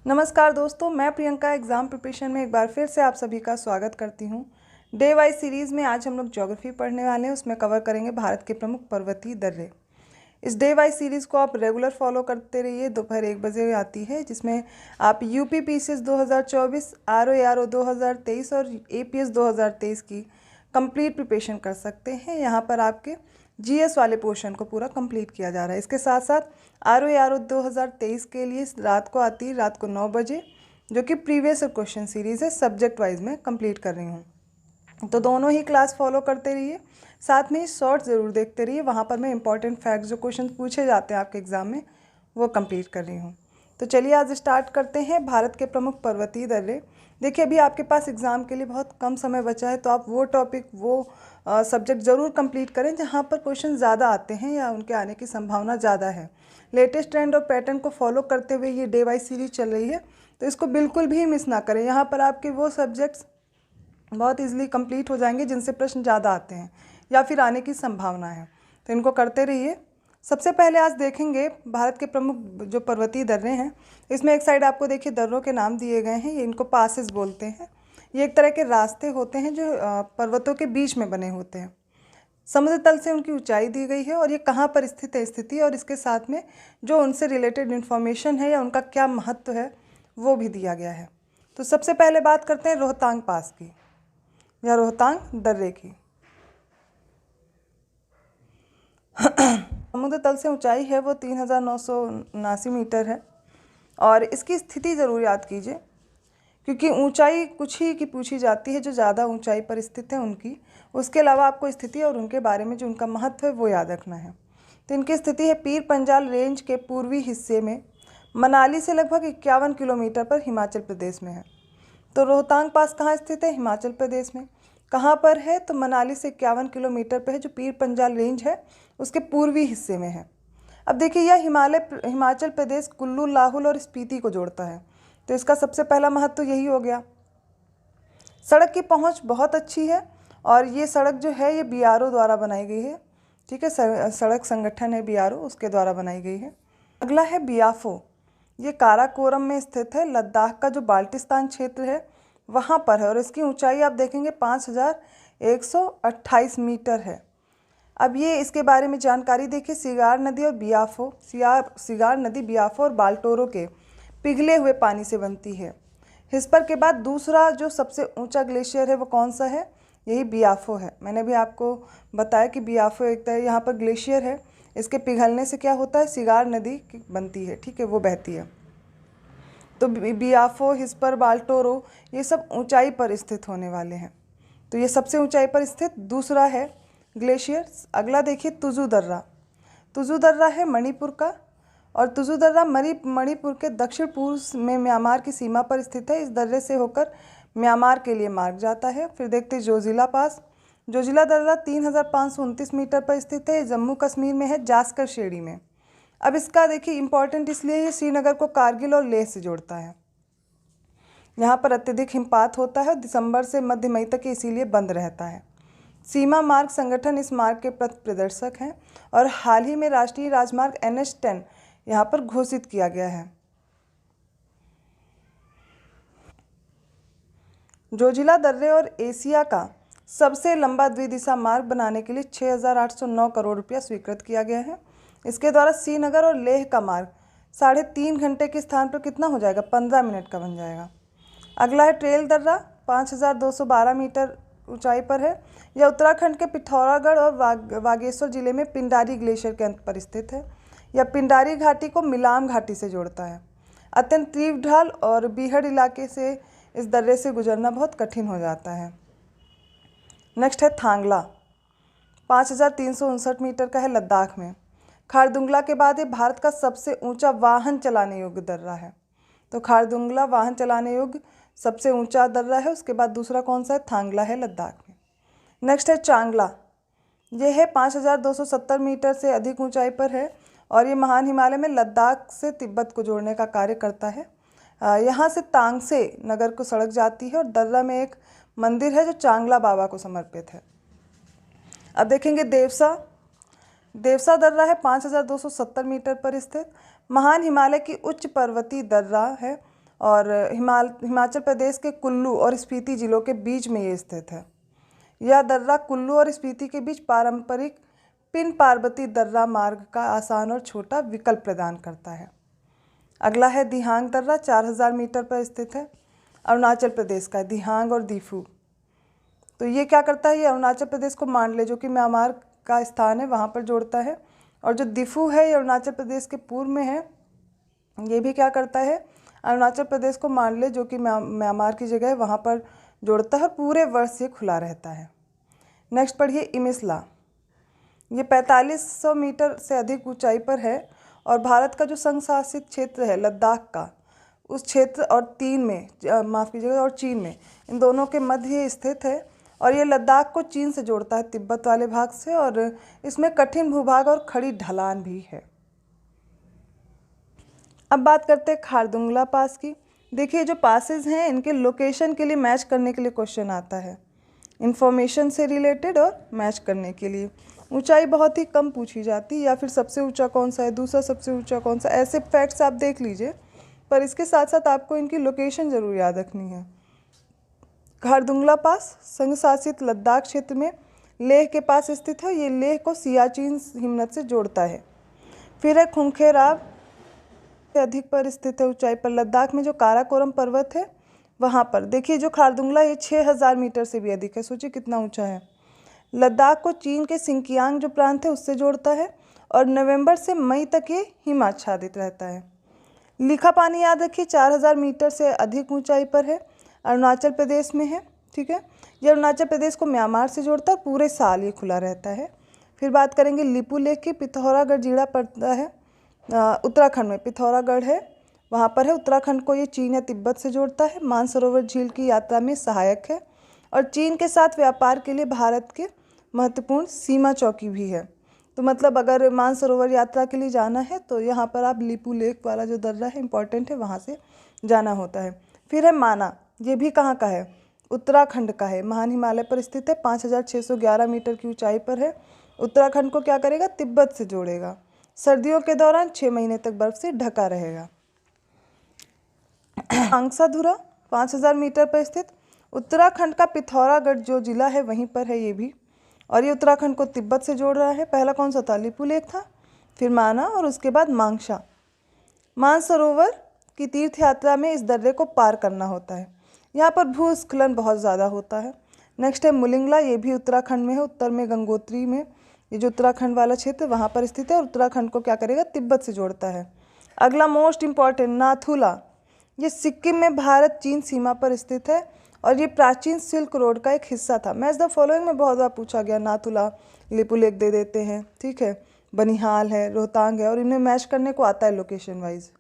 नमस्कार दोस्तों, मैं प्रियंका एग्ज़ाम प्रिपरेशन में एक बार फिर से आप सभी का स्वागत करती हूँ। डे वाइज सीरीज़ में आज हम लोग ज्योग्राफी पढ़ने वाले हैं। उसमें कवर करेंगे भारत के प्रमुख पर्वतीय दर्रे। इस डे वाइज सीरीज़ को आप रेगुलर फॉलो करते रहिए। दोपहर 1 बजे आती है, जिसमें आप यूपी पीसीएस 2024, आरओ 2023 और एपीएस 2023 की कंप्लीट प्रिपरेशन कर सकते हैं। यहाँ पर आपके जीएस वाले पोर्शन को पूरा कंप्लीट किया जा रहा है। इसके साथ साथ आरओ 2023 के लिए रात को आती है, रात को 9 बजे, जो कि प्रीवियस क्वेश्चन सीरीज़ है, सब्जेक्ट वाइज में कंप्लीट कर रही हूँ। तो दोनों ही क्लास फॉलो करते रहिए, साथ में शॉर्ट ज़रूर देखते रहिए। वहाँ पर मैं इंपॉर्टेंट फैक्ट्स जो क्वेश्चन पूछे जाते हैं आपके एग्ज़ाम में, वो कंप्लीट कर रही हूँ। तो चलिए आज स्टार्ट करते हैं। भारत के प्रमुख पर्वतीय दर्रे। देखिए, अभी आपके पास एग्ज़ाम के लिए बहुत कम समय बचा है, तो आप वो टॉपिक, वो सब्जेक्ट ज़रूर कंप्लीट करें जहाँ पर क्वेश्चन ज़्यादा आते हैं या उनके आने की संभावना ज़्यादा है। लेटेस्ट ट्रेंड और पैटर्न को फॉलो करते हुए ये डे वाइज सीरीज चल रही है, तो इसको बिल्कुल भी मिस ना करें। यहाँ पर आपके वो सब्जेक्ट्स बहुत ईजिली कंप्लीट हो जाएंगे जिनसे प्रश्न ज़्यादा आते हैं या फिर आने की संभावना है, तो इनको करते रहिए। सबसे पहले आज देखेंगे भारत के प्रमुख जो पर्वतीय दर्रे हैं। इसमें एक साइड आपको देखिए दर्रों के नाम दिए गए हैं, ये इनको पासेस बोलते हैं। ये एक तरह के रास्ते होते हैं जो पर्वतों के बीच में बने होते हैं। समुद्र तल से उनकी ऊंचाई दी गई है और ये कहाँ पर स्थित है स्थिति, और इसके साथ में जो उनसे रिलेटेड इन्फॉर्मेशन है या उनका क्या महत्व है वो भी दिया गया है। तो सबसे पहले बात करते हैं रोहतांग पास की या रोहतांग दर्रे की। समुद्र तल से ऊंचाई है वो 3979 मीटर है, और इसकी स्थिति ज़रूर याद कीजिए, क्योंकि ऊंचाई कुछ ही की पूछी जाती है जो ज़्यादा ऊंचाई पर स्थित है उनकी। उसके अलावा आपको स्थिति और उनके बारे में जो उनका महत्व है वो याद रखना है। तो इनकी स्थिति है पीर पंजाल रेंज के पूर्वी हिस्से में, मनाली से लगभग 51 किलोमीटर पर हिमाचल प्रदेश में है। तो रोहतांग पास कहाँ स्थित है? हिमाचल प्रदेश में। कहाँ पर है? तो मनाली से 51 किलोमीटर पर है, जो पीर पंजाल रेंज है उसके पूर्वी हिस्से में है। अब देखिए, यह हिमाचल प्रदेश कुल्लू, लाहौल और स्पीति को जोड़ता है, तो इसका सबसे पहला महत्व तो यही हो गया। सड़क की पहुंच बहुत अच्छी है, और ये सड़क जो है ये बीआरओ द्वारा बनाई गई है। ठीक है, सड़क संगठन है बीआरओ, उसके द्वारा बनाई गई है। अगला है बियाफो। ये काराकोरम में स्थित है, लद्दाख का जो बाल्टिस्तान क्षेत्र है वहाँ पर है, और इसकी ऊंचाई आप देखेंगे 5128 मीटर है। अब ये इसके बारे में जानकारी देखिए। सिगार नदी और बियाफो, सिगार नदी बियाफो और बाल्टोरो के पिघले हुए पानी से बनती है। हिस्पर के बाद दूसरा जो सबसे ऊंचा ग्लेशियर है वो कौन सा है? यही बियाफो है। मैंने भी आपको बताया कि बियाफो एक तरह यहाँ पर ग्लेशियर है, इसके पिघलने से क्या होता है? सिगार नदी बनती है, ठीक है, वो बहती है। तो बियाफो, हिस्पर, बाल्टोरो ये सब ऊंचाई पर स्थित होने वाले हैं। तो ये सबसे ऊंचाई पर स्थित दूसरा है ग्लेशियर। अगला देखिए तुजु दर्रा। तुजु दर्रा है मणिपुर का, और तुजु दर्रा मणिपुर के दक्षिण पूर्व में म्यांमार की सीमा पर स्थित है। इस दर्रे से होकर म्यांमार के लिए मार्ग जाता है। फिर देखते हैं जोजिला पास। जोजिला दर्रा 3529 मीटर पर स्थित है, जम्मू कश्मीर में है, जास्कर श्रेणी में। अब इसका देखिए इंपॉर्टेंट इसलिए ये श्रीनगर को कारगिल और लेह से जोड़ता है। यहाँ पर अत्यधिक हिमपात होता है, दिसंबर से मध्य मई तक इसीलिए बंद रहता है। सीमा मार्ग संगठन इस मार्ग के पथ प्रदर्शक हैं, और हाल ही में राष्ट्रीय राजमार्ग NH10 यहाँ पर घोषित किया गया है। जोजिला दर्रे और एशिया का सबसे लंबा द्विदिशा मार्ग बनाने के लिए 6809 करोड़ रुपया स्वीकृत किया गया है। इसके द्वारा श्रीनगर और लेह का मार्ग 3.5 घंटे के स्थान पर कितना हो जाएगा? 15 मिनट का बन जाएगा। अगला है ट्रेल दर्रा, 5212 मीटर ऊंचाई पर है। यह उत्तराखंड के पिथौरागढ़ और बागेश्वर जिले में पिंडारी ग्लेशियर के अंत पर स्थित है। यह पिंडारी घाटी को मिलाम घाटी से जोड़ता है। अत्यंत तीव्र ढाल और बीहड़ इलाके से इस दर्रे से गुजरना बहुत कठिन हो जाता है। नेक्स्ट है थांगला, 5359 मीटर का है, लद्दाख में। खारदुंगला के बाद ये भारत का सबसे ऊंचा वाहन चलाने योग्य दर्रा है। तो खारदुंगला वाहन चलाने योग्य सबसे ऊंचा दर्रा है। उसके बाद दूसरा कौन सा है? थांगला है, लद्दाख में। नेक्स्ट है चांगला। ये है 5270 मीटर से अधिक ऊंचाई पर है, और ये महान हिमालय में लद्दाख से तिब्बत को जोड़ने का कार्य करता है। यहाँ से तांगसे नगर को सड़क जाती है, और दर्रा में एक मंदिर है जो चांगला बाबा को समर्पित है। अब देखेंगे देवसा। देवसा दर्रा है 5270 मीटर पर स्थित, महान हिमालय की उच्च पर्वतीय दर्रा है, और हिमाचल प्रदेश के कुल्लू और स्पीति जिलों के बीच में ये स्थित है। यह दर्रा कुल्लू और स्पीति के बीच पारंपरिक पिन पार्वती दर्रा मार्ग का आसान और छोटा विकल्प प्रदान करता है। अगला है दिहांग दर्रा, 4000 मीटर पर स्थित है। अरुणाचल प्रदेश का दिहांग और दीफू। तो ये क्या करता है, ये अरुणाचल प्रदेश को मांडले जो कि म्यांमार का स्थान है वहाँ पर जोड़ता है। और जो दीफू है ये अरुणाचल प्रदेश के पूर्व में है। ये भी क्या करता है, अरुणाचल प्रदेश को मांडले जो कि म्यांमार की जगह है वहाँ पर जोड़ता है। पूरे वर्ष ये खुला रहता है। नेक्स्ट पढ़िए इमिसला। ये 4500 मीटर से अधिक ऊंचाई पर है और भारत का जो संघ शासित क्षेत्र है लद्दाख का, उस क्षेत्र और चीन में, इन दोनों के मध्य स्थित है। और ये लद्दाख को चीन से जोड़ता है तिब्बत वाले भाग से, और इसमें कठिन भूभाग और खड़ी ढलान भी है। अब बात करते हैं खारदुंगला पास की। देखिए जो पासेस हैं इनके लोकेशन के लिए मैच करने के लिए क्वेश्चन आता है, इन्फॉर्मेशन से रिलेटेड और मैच करने के लिए। ऊंचाई बहुत ही कम पूछी जाती है, या फिर सबसे ऊंचा कौन सा है, दूसरा सबसे ऊंचा कौन सा, ऐसे फैक्ट्स आप देख लीजिए, पर इसके साथ साथ आपको इनकी लोकेशन ज़रूर याद रखनी है। खारदुंगला पास संघ शासित लद्दाख क्षेत्र में लेह के पास स्थित है। ये लेह को सियाचिन हिमनद से जोड़ता है। फिर है खुंखेराब से अधिक पर स्थित है ऊंचाई पर लद्दाख में जो काराकोरम पर्वत है वहाँ पर। देखिए जो खारदुंगला ये 6000 मीटर से भी अधिक है, सोचिए कितना ऊंचा है। लद्दाख को चीन के सिंकियांग जो प्रांत है उससे जोड़ता है और नवंबर से मई तक ये हिमाच्छादित रहता है। लिखा पानी याद रखिए 4000 मीटर से अधिक ऊंचाई पर है, अरुणाचल प्रदेश में है। ठीक है, ये अरुणाचल प्रदेश को म्यांमार से जोड़ता है, पूरे साल ये खुला रहता है। फिर बात करेंगे लिपू लेक की। पिथौरागढ़ जिला पड़ता है उत्तराखंड में, पिथौरागढ़ है वहाँ पर है। उत्तराखंड को ये चीन या तिब्बत से जोड़ता है। मानसरोवर झील की यात्रा में सहायक है और चीन के साथ व्यापार के लिए भारत के महत्वपूर्ण सीमा चौकी भी है। तो मतलब अगर मानसरोवर यात्रा के लिए जाना है तो यहाँ पर आप लिपू लेक वाला जो दर्रा है इंपॉर्टेंट है, वहाँ से जाना होता है। फिर है माना, ये भी कहाँ का है, उत्तराखंड का है। महान हिमालय पर स्थित है, 5611 मीटर की ऊंचाई पर है। उत्तराखंड को क्या करेगा, तिब्बत से जोड़ेगा। सर्दियों के दौरान 6 महीने तक बर्फ से ढका रहेगा। आंगसाधुरा 5000 मीटर पर स्थित उत्तराखंड का पिथौरागढ़ जो जिला है वहीं पर है ये भी, और ये उत्तराखंड को तिब्बत से जोड़ रहा है। पहला कौन सा था, लिपू लेक था, फिर माना और उसके बाद मांगशा। मानसरोवर की तीर्थ यात्रा में इस दर्रे को पार करना होता है। यहाँ पर भूस्खलन बहुत ज़्यादा होता है। नेक्स्ट है मुलिंगला, ये भी उत्तराखंड में है, उत्तर में गंगोत्री में। ये जो उत्तराखंड वाला क्षेत्र वहाँ पर स्थित है और उत्तराखंड को क्या करेगा, तिब्बत से जोड़ता है। अगला मोस्ट इम्पॉर्टेंट नाथुला, ये सिक्किम में भारत चीन सीमा पर स्थित है और ये प्राचीन सिल्क रोड का एक हिस्सा था। मैच द फॉलोइंग में बहुत बार पूछा गया, नाथुला, लिपू लेक दे देते हैं। ठीक है, बनिहाल है, रोहतांग है, और इन्हें मैच करने को आता है लोकेशन वाइज।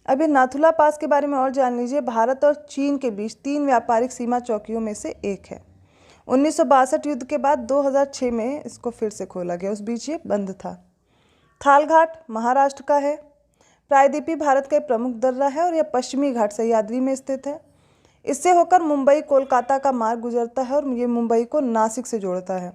अभी नाथुला पास के बारे में और जान लीजिए। भारत और चीन के बीच 3 व्यापारिक सीमा चौकियों में से एक है। 1962 युद्ध के बाद 2006 में इसको फिर से खोला गया, उस बीच ये बंद था। थालघाट महाराष्ट्र का है। प्रायद्वीपी भारत का एक प्रमुख दर्रा है और यह पश्चिमी घाट सह्याद्री में स्थित है। इससे होकर मुंबई कोलकाता का मार्ग गुजरता है और ये मुंबई को नासिक से जोड़ता है।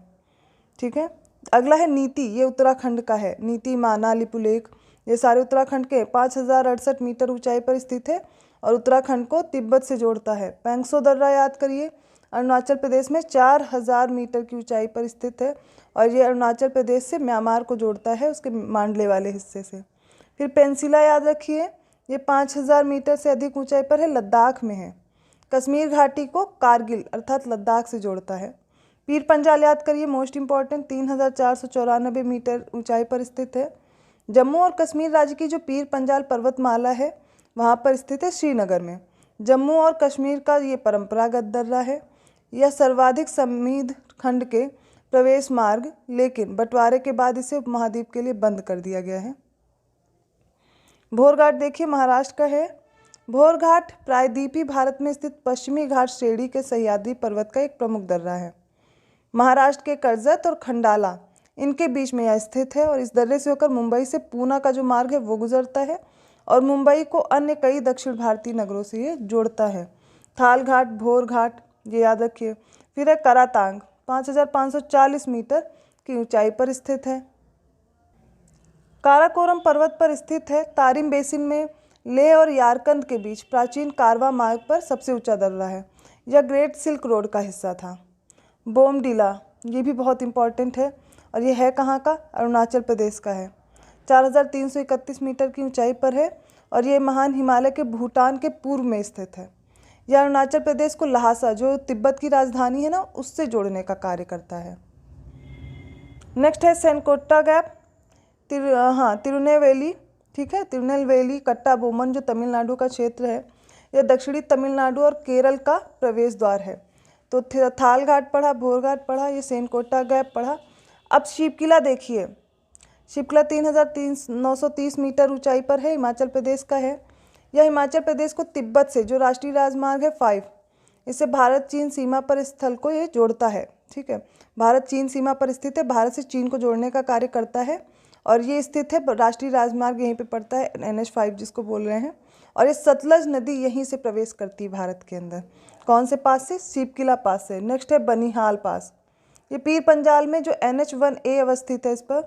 ठीक है, अगला है नीति, ये उत्तराखंड का है। नीति, माना, लिपू लेक, ये सारे उत्तराखंड के 5068 मीटर ऊंचाई पर स्थित है और उत्तराखंड को तिब्बत से जोड़ता है। पैंगसो दर्रा याद करिए, अरुणाचल प्रदेश में 4000 मीटर की ऊंचाई पर स्थित है और ये अरुणाचल प्रदेश से म्यांमार को जोड़ता है, उसके मांडले वाले हिस्से से। फिर पेंसिला याद रखिए, ये 5000 मीटर से अधिक ऊंचाई पर है, लद्दाख में है। कश्मीर घाटी को कारगिल अर्थात लद्दाख से जोड़ता है। पीर पंजाल याद करिए, मोस्ट इम्पॉर्टेंट, 3494 मीटर ऊंचाई पर स्थित है। जम्मू और कश्मीर राज्य की जो पीर पंजाल पर्वतमाला है वहाँ पर स्थित है, श्रीनगर में। जम्मू और कश्मीर का ये परंपरागत दर्रा है। यह सर्वाधिक समृद्ध खंड के प्रवेश मार्ग, लेकिन बंटवारे के बाद इसे उपमहाद्वीप के लिए बंद कर दिया गया है। भोरघाट देखिए, महाराष्ट्र का है। भोरघाट प्रायद्वीपी भारत में स्थित पश्चिमी घाट श्रेणी के सह्याद्री पर्वत का एक प्रमुख दर्रा है। महाराष्ट्र के कर्जत और खंडाला इनके बीच में यह स्थित है और इस दर्रे से होकर मुंबई से पूना का जो मार्ग है वो गुजरता है और मुंबई को अन्य कई दक्षिण भारतीय नगरों से ये जोड़ता है। थालघाट, भोरघाट, ये याद रखिए। फिर है करातांग, 5540 मीटर की ऊंचाई पर स्थित है। काराकोरम पर्वत पर स्थित है। तारिम बेसिन में लेह और यारकंद के बीच प्राचीन कारवा मार्ग पर सबसे ऊंचा दर्रा है। यह ग्रेट सिल्क रोड का हिस्सा था। बोमडिला, ये भी बहुत इम्पॉर्टेंट है और ये है कहाँ का? अरुणाचल प्रदेश का है। 4331 मीटर की ऊंचाई पर है और ये महान हिमालय के भूटान के पूर्व में स्थित है। यह अरुणाचल प्रदेश को लहासा, जो तिब्बत की राजधानी है ना, उससे जोड़ने का कार्य करता है। नेक्स्ट है सेनकोट्टा गैप, तिरुनेलवेली, ठीक है, तिरुनेलवेली कट्टाबोमन जो तमिलनाडु का क्षेत्र है, यह दक्षिणी तमिलनाडु और केरल का प्रवेश द्वार है। तो थाल घाट पढ़ा, भोर घाट पढ़ा, ये सेनकोट्टा गैप पढ़ा। अब शिवकिला देखिए, शिवकिला 3930 मीटर ऊंचाई पर है, हिमाचल प्रदेश का है। यह हिमाचल प्रदेश को तिब्बत से, जो राष्ट्रीय राजमार्ग है 5, इससे भारत चीन सीमा पर स्थल को ये जोड़ता है, ठीक है। भारत चीन सीमा पर स्थित है, भारत से चीन को जोड़ने का कार्य करता है और ये स्थित है, राष्ट्रीय राजमार्ग यहीं पे पड़ता है, NH5 जिसको बोल रहे हैं। और ये सतलज नदी यहीं से प्रवेश करती है भारत के अंदर। कौन से पास से? शिवकिला पास से। नेक्स्ट है बनिहाल पास, ये पीर पंजाल में जो NH1A अवस्थित है इस पर,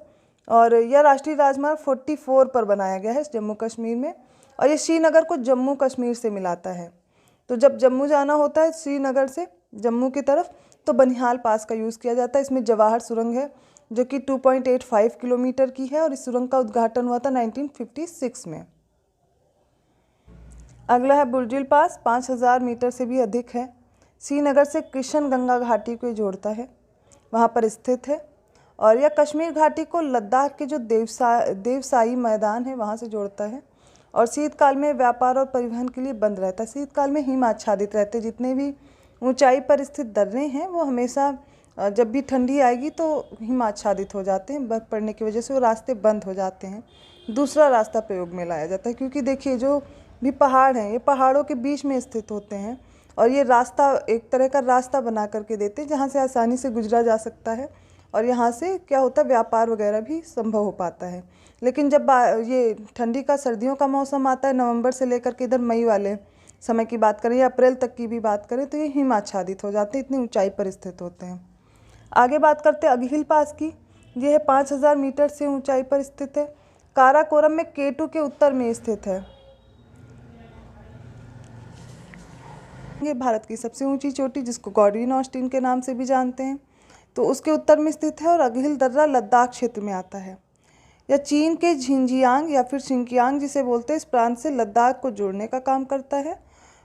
और यह राष्ट्रीय राजमार्ग 44 पर बनाया गया है जम्मू कश्मीर में, और ये श्रीनगर को जम्मू कश्मीर से मिलाता है। तो जब जम्मू जाना होता है श्रीनगर से जम्मू की तरफ, तो बनिहाल पास का यूज़ किया जाता है। इसमें जवाहर सुरंग है जो कि 2.85 किलोमीटर की है और इस सुरंग का उद्घाटन हुआ था 1956 में। अगला है बुर्जिल पास, 5000 मीटर से भी अधिक है। श्रीनगर से कृष्ण गंगा घाटी को जोड़ता है, वहाँ पर स्थित है। और यह कश्मीर घाटी को लद्दाख के जो देवसाई मैदान है वहाँ से जोड़ता है। और शीतकाल में व्यापार और परिवहन के लिए बंद रहता है। शीतकाल में हिम आच्छादित रहते, जितने भी ऊंचाई पर स्थित दर्रे हैं वो हमेशा, जब भी ठंडी आएगी तो हिम आच्छादित हो जाते हैं, बर्फ़ पड़ने की वजह से वो रास्ते बंद हो जाते हैं। दूसरा रास्ता प्रयोग में लाया जाता है, क्योंकि देखिए जो भी पहाड़ हैं ये पहाड़ों के बीच में स्थित होते हैं और ये रास्ता एक तरह का रास्ता बना करके देते हैं जहाँ से आसानी से गुजरा जा सकता है और यहाँ से क्या होता है, व्यापार वगैरह भी संभव हो पाता है। लेकिन जब ये ठंडी का सर्दियों का मौसम आता है, नवंबर से लेकर के इधर मई वाले समय की बात करें या अप्रैल तक की भी बात करें, तो ये हिम आच्छादित हो जाते हैं, इतनी ऊंचाई पर स्थित होते हैं। आगे बात करते हैं अगहिल पास की, ये है 5000 मीटर से ऊंचाई पर स्थित है। काराकोरम में केटू के उत्तर में स्थित है। ये भारत की सबसे ऊंची चोटी, जिसको गॉडविन ऑस्टिन के नाम से भी जानते हैं, तो उसके उत्तर में स्थित है। और अगहिल दर्रा लद्दाख क्षेत्र में आता है। यह चीन के झिंजियांग या फिर शिंकियांग जिसे बोलते हैं, इस प्रांत से लद्दाख को जोड़ने का काम करता है।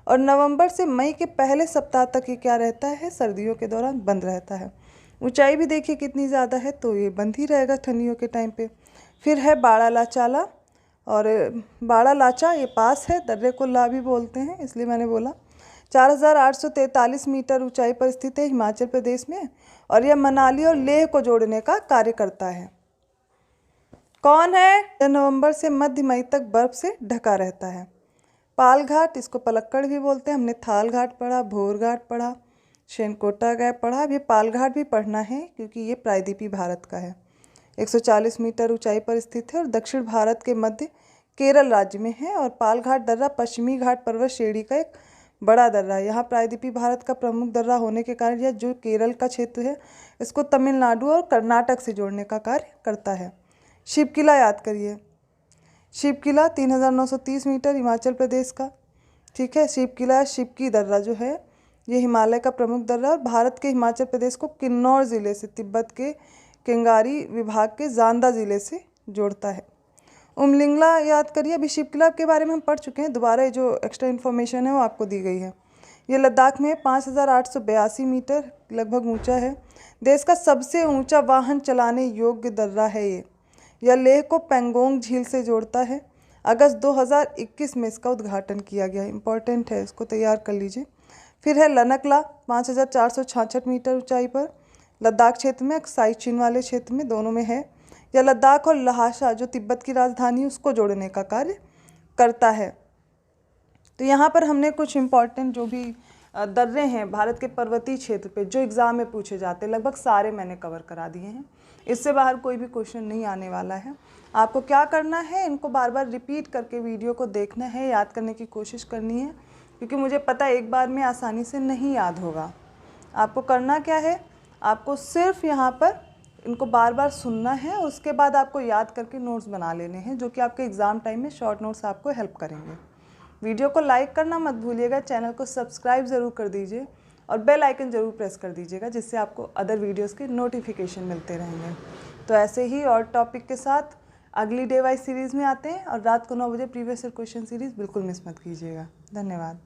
और नवंबर से मई के पहले सप्ताह तक ये क्या रहता है, सर्दियों के दौरान बंद रहता है। ऊंचाई भी देखिए कितनी ज़्यादा है, तो ये बंद ही रहेगा ठंडियों के टाइम पे। फिर है बाड़ालाचाला, और बाड़ालाचा ये पास है, दर्रे को ला भी बोलते हैं इसलिए मैंने बोला। 4843 मीटर ऊंचाई पर स्थित है, हिमाचल प्रदेश में, और यह मनाली और लेह को जोड़ने का कार्य करता है। कौन है? यह नवंबर से मध्य मई तक बर्फ से ढका रहता है। पाल घाट, इसको पलक्कड़ भी बोलते हैं। हमने थाल घाट पढ़ा, भोर घाट पढ़ा, सेनकोट्टा गैप पढ़ा। अब ये पाल घाट भी पढ़ना है क्योंकि ये प्रायद्वीपीय भारत का है। 140 मीटर ऊंचाई पर स्थित है और दक्षिण भारत के मध्य केरल राज्य में है। और पाल घाट दर्रा पश्चिमी घाट पर्वत श्रेणी का एक बड़ा दर्रा है। यहाँ प्रायद्वीपीय भारत का प्रमुख दर्रा होने के कारण यह जो केरल का क्षेत्र है इसको तमिलनाडु और कर्नाटक से जोड़ने का कार्य करता है। शिवकिला याद करिए, शिवकिला 3930 मीटर, हिमाचल प्रदेश का, ठीक है। शिवकिला शिवकी दर्रा जो है ये हिमालय का प्रमुख दर्रा और भारत के हिमाचल प्रदेश को किन्नौर ज़िले से तिब्बत के केंगारी विभाग के जांदा ज़िले से जोड़ता है। उमलिंगला याद करिए, अभी शिवकिला के बारे में हम पढ़ चुके हैं, दोबारा ये जो एक्स्ट्रा इन्फॉर्मेशन है वो आपको दी गई है। ये लद्दाख में 5882 मीटर लगभग ऊंचा है। देश का सबसे ऊंचा वाहन चलाने योग्य दर्रा है ये। यह लेह को पेंगोंग झील से जोड़ता है। अगस्त 2021 में इसका उद्घाटन किया गया है, इंपॉर्टेंट है, इसको तैयार कर लीजिए। फिर है लनकला 5466 मीटर ऊंचाई पर, लद्दाख क्षेत्र में, अक्साई चीन वाले क्षेत्र में, दोनों में है। यह लद्दाख और लहासा जो तिब्बत की राजधानी है उसको जोड़ने का कार्य करता है। तो यहाँ पर हमने कुछ इम्पॉर्टेंट जो भी दर्रे हैं भारत के पर्वतीय क्षेत्र पे जो एग्ज़ाम में पूछे जाते हैं, लगभग सारे मैंने कवर करा दिए हैं। इससे बाहर कोई भी क्वेश्चन नहीं आने वाला है। आपको क्या करना है, इनको बार बार रिपीट करके वीडियो को देखना है, याद करने की कोशिश करनी है, क्योंकि मुझे पता है एक बार में आसानी से नहीं याद होगा। आपको करना क्या है, आपको सिर्फ यहाँ पर इनको बार बार सुनना है, उसके बाद आपको याद करके नोट्स बना लेने हैं, जो कि आपके एग्ज़ाम टाइम में शॉर्ट नोट्स आपको हेल्प करेंगे। वीडियो को लाइक करना मत भूलिएगा, चैनल को सब्सक्राइब ज़रूर कर दीजिए और बेल आइकन ज़रूर प्रेस कर दीजिएगा, जिससे आपको अदर वीडियोस के नोटिफिकेशन मिलते रहेंगे। तो ऐसे ही और टॉपिक के साथ अगली डे वाइज सीरीज़ में आते हैं, और रात को 9 बजे प्रीवियस ईयर क्वेश्चन सीरीज़ बिल्कुल मिस मत कीजिएगा। धन्यवाद।